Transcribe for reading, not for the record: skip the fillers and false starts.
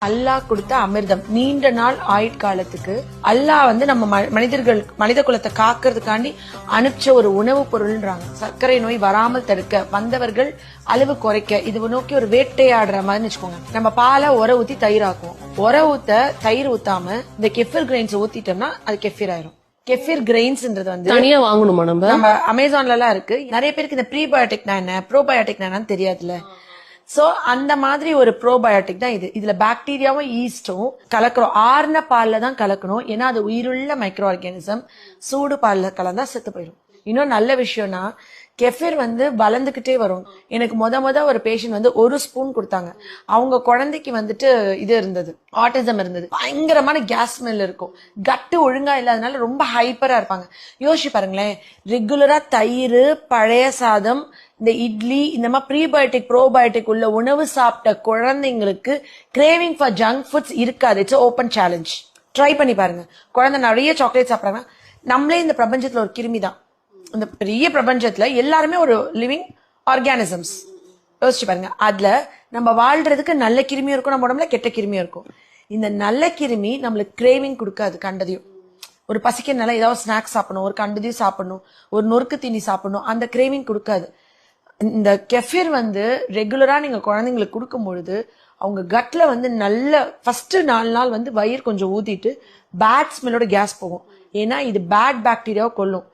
அல்லாஹ் கொடுத்த அமிர்தம் நீண்ட நாள் ஆயுட்காலத்துக்கு அல்லாஹ் வந்து நம்ம மனித குலத்தை காக்கிறதுக்காண்டி அனுப்பிச்ச ஒரு உணவு பொருள்ன்றாங்க. சர்க்கரை நோய் வராமல் தடுக்க, வந்தவர்கள் அளவு குறைக்க, இது நோக்கி ஒரு வேட்டையாடுற மாதிரி வச்சுக்கோங்க. நம்ம பாலை உர ஊத்தி தயிர் ஆக்குவோம். உர ஊத்த தயிர் ஊத்தாம இந்த கெஃபிர் கிரெயின்ஸ் ஊத்திட்டோம்னா அது கெஃபிர் ஆயிரும். கெஃபிர் கிரெயின்ஸ்ன்றது வந்து தனியா வாங்கணுமா? நம்ம அமேசான்ல எல்லாம் இருக்கு. நிறைய பேருக்கு இந்த ப்ரீபயோட்டிக்னா என்ன, ப்ரோபயோட்டிக்னா என்னன்னு தெரியாதுல்ல. சோ அந்த மாதிரி ஒரு ப்ரோபயோட்டிக் தான் இது. இதுல பாக்டீரியாவும் ஈஸ்டும் கலக்கிறோம். ஆறுன பால்ல தான் கலக்கணும். ஏன்னா அது உயிருள்ள மைக்ரோ ஆர்கானிசம். சூடு பால்ல கலந்தா செத்து போயிடும். இன்னும் நல்ல விஷயம்னா கெஃபிர் வந்து வளர்ந்துகிட்டே வரும். எனக்கு முத ஒரு பேஷண்ட் வந்து 1 ஸ்பூன் கொடுத்தாங்க. அவங்க குழந்தைக்கு வந்துட்டு இது இருந்தது, ஆட்டிசம் இருந்தது. பயங்கரமான கேஸ் ஸ்மெல் இருக்கும். கட்டு ஒழுங்கா இல்லாதனால ரொம்ப ஹைப்பரா இருப்பாங்க. யோசிச்சு பாருங்களேன், ரெகுலரா தயிர், பழைய சாதம், இந்த இட்லி, இந்த மாதிரி ப்ரீபயோட்டிக் ப்ரோபயோட்டிக் உள்ள உணவு சாப்பிட்ட குழந்தைங்களுக்கு கிரேவிங் ஃபார் ஜங்க் ஃபுட்ஸ் இருக்காது. It's open challenge. ட்ரை பண்ணி பாருங்க. குழந்தை நிறைய சாக்லேட் சாப்பிட்றாங்க. நம்மளே இந்த பிரபஞ்சத்துல ஒரு கிருமி தான். இந்த பெரிய பிரபஞ்சத்துல எல்லாருமே ஒரு லிவிங் ஆர்கானிசம்ஸ். யோசிச்சு பாருங்க. அதுல நம்ம வாழ்றதுக்கு நல்ல கிருமியும் இருக்கும், நம்ம உடம்புல கெட்ட கிருமியும் இருக்கும். இந்த நல்ல கிருமி நம்மளுக்கு கிரேவிங் கொடுக்காது. கண்டதையும் ஒரு பசிக்கிறதுனால ஏதாவது ஸ்நாக்ஸ் சாப்பிடணும், ஒரு கண்டதையும் சாப்பிடணும், ஒரு நொறுக்கு தீனி சாப்பிடணும், அந்த கிரேவிங் கொடுக்காது. இந்த கெஃபிர் வந்து ரெகுலரா நீங்க குழந்தைங்களுக்கு கொடுக்கும் பொழுது அவங்க கட்ல வந்து நல்ல ஃபர்ஸ்ட் 4 நாள் வந்து வயிறு கொஞ்சம் ஊத்திட்டு பேட் ஸ்மெல்லோட கேஸ் போகும். ஏன்னா இது பேட் பாக்டீரியாவை கொல்லும்.